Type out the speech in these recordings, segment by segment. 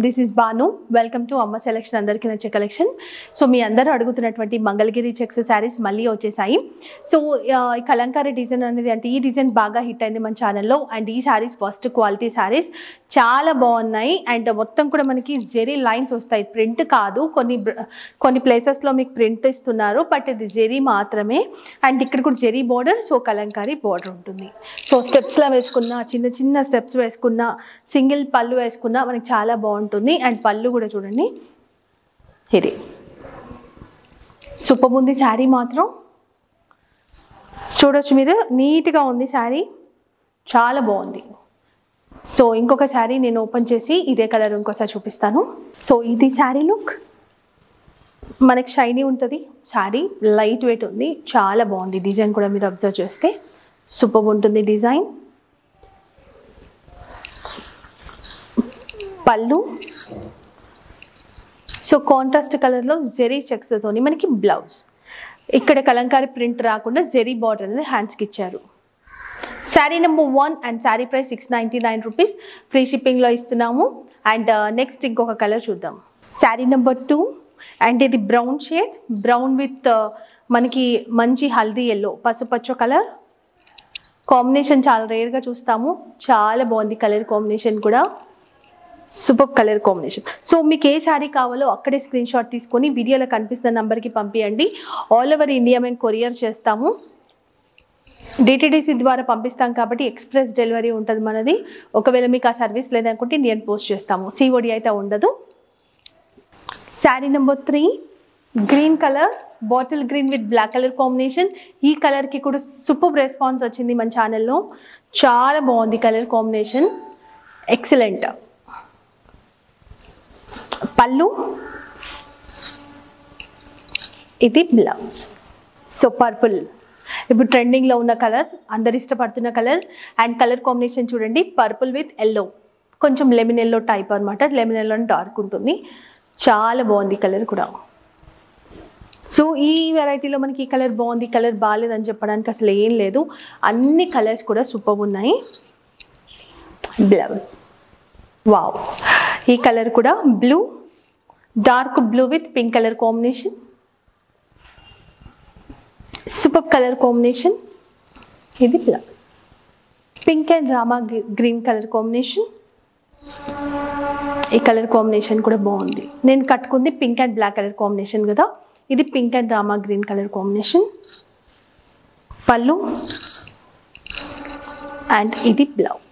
This is Banu. Welcome to Amma selection. అందరికీ నచ్చే collection. So మీ అందరూ అడుగుతున్నటువంటి మంగళగిరి చెక్స్ శారీస్ మళ్ళీ వచ్చేసాయి. సో ఈ కలంకారీ డిజైన్ అనేది అంటే ఈ డిజైన్ బాగా హిట్ అయింది మన ఛానల్లో. అండ్ ఈ శారీస్ ఫస్ట్ క్వాలిటీ శారీస్ చాలా బాగున్నాయి. అండ్ మొత్తం కూడా మనకి జెరీ లైన్స్ వస్తాయి, ప్రింట్ కాదు. కొన్ని ప్లేసెస్లో మీకు ప్రింట్ ఇస్తున్నారు, బట్ ఇది జెరీ మాత్రమే. అండ్ ఇక్కడ కూడా zari border, so kalamkari border ఉంటుంది. సో స్టెప్స్లో వేసుకున్న, చిన్న చిన్న స్టెప్స్ వేసుకున్న, సింగిల్ పళ్ళు వేసుకున్న మనకి చాలా బాగుంటుంది. అండ్ పళ్ళు కూడా చూడండి, ఇది సూపర్ ఉంది. శారీ మాత్రం చూడొచ్చు మీరు, నీట్గా ఉంది శారీ, చాలా బాగుంది. సో ఇంకొక శారీ నేను ఓపెన్ చేసి ఇదే కలర్ ఇంకోసారి చూపిస్తాను. సో ఇది శారీ లుక్, మనకి షైనీ ఉంటుంది శారీ, లైట్ వెయిట్ ఉంది, చాలా బాగుంది. డిజైన్ కూడా మీరు అబ్జర్వ్ చేస్తే సూపర్ ఉంటుంది డిజైన్. పళ్ళు సో కాంట్రాస్ట్ కలర్లో జెరీ చెక్స్తోని మనకి బ్లౌజ్. ఇక్కడ కలంకారీ ప్రింట్ రాకుండా జెరీ బార్డర్ అనేది హ్యాండ్స్కి ఇచ్చారు. Sari number 1 and sari price 699 rupees. Free షిప్పింగ్లో ఇస్తున్నాము. అండ్ నెక్స్ట్ ఇంకొక కలర్ చూద్దాం. శారీ నెంబర్ 2 అండ్ ఇది బ్రౌన్ షేడ్, బ్రౌన్ విత్ మనకి మంచి హల్దీ ఎల్లో, పసుపచ్చ కలర్ కాంబినేషన్ చాలా రేర్గా చూస్తాము. చాలా బాగుంది కలర్ కాంబినేషన్ కూడా, సూపర్ కలర్ కాంబినేషన్. సో మీకు ఏ శారీ కావాలో అక్కడే స్క్రీన్ షాట్ తీసుకొని వీడియోలో కనిపిస్తున్న నెంబర్కి పంపించండి. ఆల్ ఓవర్ ఇండియా మేము కొరియర్ చేస్తాము. డిటిడిసి ద్వారా పంపిస్తాం కాబట్టి ఎక్స్ప్రెస్ డెలివరీ ఉంటుంది మనది. ఒకవేళ మీకు ఆ సర్వీస్ లేదనుకుంటే ఇండియన్ పోస్ట్ చేస్తాము, సిఓడి అయితే ఉండదు. Sari number 3 green colour, bottle green with black colour combination. ఈ కలర్కి కూడా సూపర్ రెస్పాన్స్ వచ్చింది మన ఛానల్లో, చాలా బాగుంది కలర్ కాంబినేషన్, ఎక్సలెంట్. పళ్ళు, ఇది బ్లౌజ్. సో పర్పుల్ ఇప్పుడు ట్రెండింగ్లో ఉన్న కలర్, అందరు ఇష్టపడుతున్న కలర్. అండ్ కలర్ కాంబినేషన్ చూడండి, పర్పుల్ విత్ ఎల్లో, కొంచెం లెమన్ ఎల్లో టైప్ అనమాట. లెమన్ ఎల్లో డార్క్ ఉంటుంది, చాలా బాగుంది కలర్ కూడా. సో ఈ వెరైటీలో మనకి ఈ కలర్ బాగుంది, కలర్ బాగాలేదని చెప్పడానికి అసలు ఏం లేదు. అన్ని కలర్స్ కూడా సూపర్ ఉన్నాయి. బ్లౌజ్ వావ్, ఈ కలర్ కూడా blue, dark blue with pink colour combination, super colour combination. ఇది బ్లౌజ్, పింక్ అండ్ రామా గ్రీన్ కలర్ కాంబినేషన్. ఈ కలర్ కాంబినేషన్ కూడా బాగుంది. నేను కట్టుకుంది pink and black colour combination కదా, ఇది పింక్ అండ్ రామా గ్రీన్ కలర్ కాంబినేషన్. పళ్ళు అండ్ ఇది బ్లౌజ్.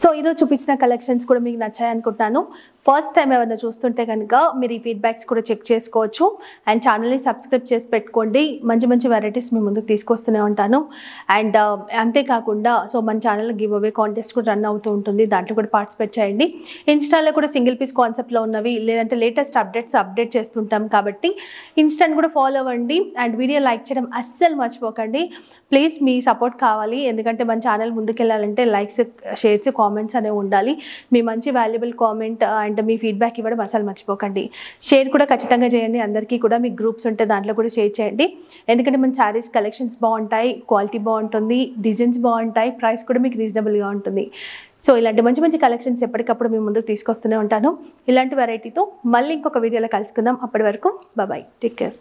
సో ఈరోజు చూపించిన కలెక్షన్స్ కూడా మీకు నచ్చాయి అనుకుంటున్నాను. ఫస్ట్ టైం ఏమైనా చూస్తుంటే కనుక మీరు ఈ ఫీడ్బ్యాక్స్ కూడా చెక్ చేసుకోవచ్చు. అండ్ ఛానల్ని సబ్స్క్రైబ్ చేసి పెట్టుకోండి. మంచి మంచి వెరైటీస్ మీ ముందుకు తీసుకొస్తూనే ఉంటాను. అండ్ అంతేకాకుండా సో మన ఛానల్లో గివ్ అవే కాంటెస్ట్ కూడా రన్ అవుతూ ఉంటుంది, దాంట్లో కూడా పార్టిసిపేట్ చేయండి. ఇన్స్టాలో కూడా సింగిల్ పీస్ కాన్సెప్ట్లో ఉన్నవి లేదంటే లేటెస్ట్ అప్డేట్ చేస్తుంటాం కాబట్టి ఇన్స్టాని కూడా ఫాలో అవ్వండి. అండ్ వీడియో లైక్ చేయడం అస్సలు మర్చిపోకండి ప్లీజ్. మీ సపోర్ట్ కావాలి, ఎందుకంటే మన ఛానల్ ముందుకెళ్ళాలంటే లైక్స్, షేర్స్, కామెంట్స్ అనేవి ఉండాలి. మీ మంచి valuable comment and me feedback ఇవ్వడం అసలు మర్చిపోకండి. షేర్ కూడా ఖచ్చితంగా చేయండి. అందరికీ కూడా మీకు గ్రూప్స్ ఉంటే దాంట్లో కూడా షేర్ చేయండి. ఎందుకంటే మన శారీస్ కలెక్షన్స్ బాగుంటాయి, క్వాలిటీ బాగుంటుంది, డిజైన్స్ బాగుంటాయి, ప్రైస్ కూడా మీకు రీజనబుల్గా ఉంటుంది. సో ఇలాంటి మంచి మంచి కలెక్షన్స్ ఎప్పటికప్పుడు మీ ముందుకు తీసుకొస్తూనే ఉంటాను. ఇలాంటి వెరైటీతో మళ్ళీ ఇంకొక వీడియోలో కలుసుకుందాం. అప్పటి వరకు బాయ్, టేక్ కేర్.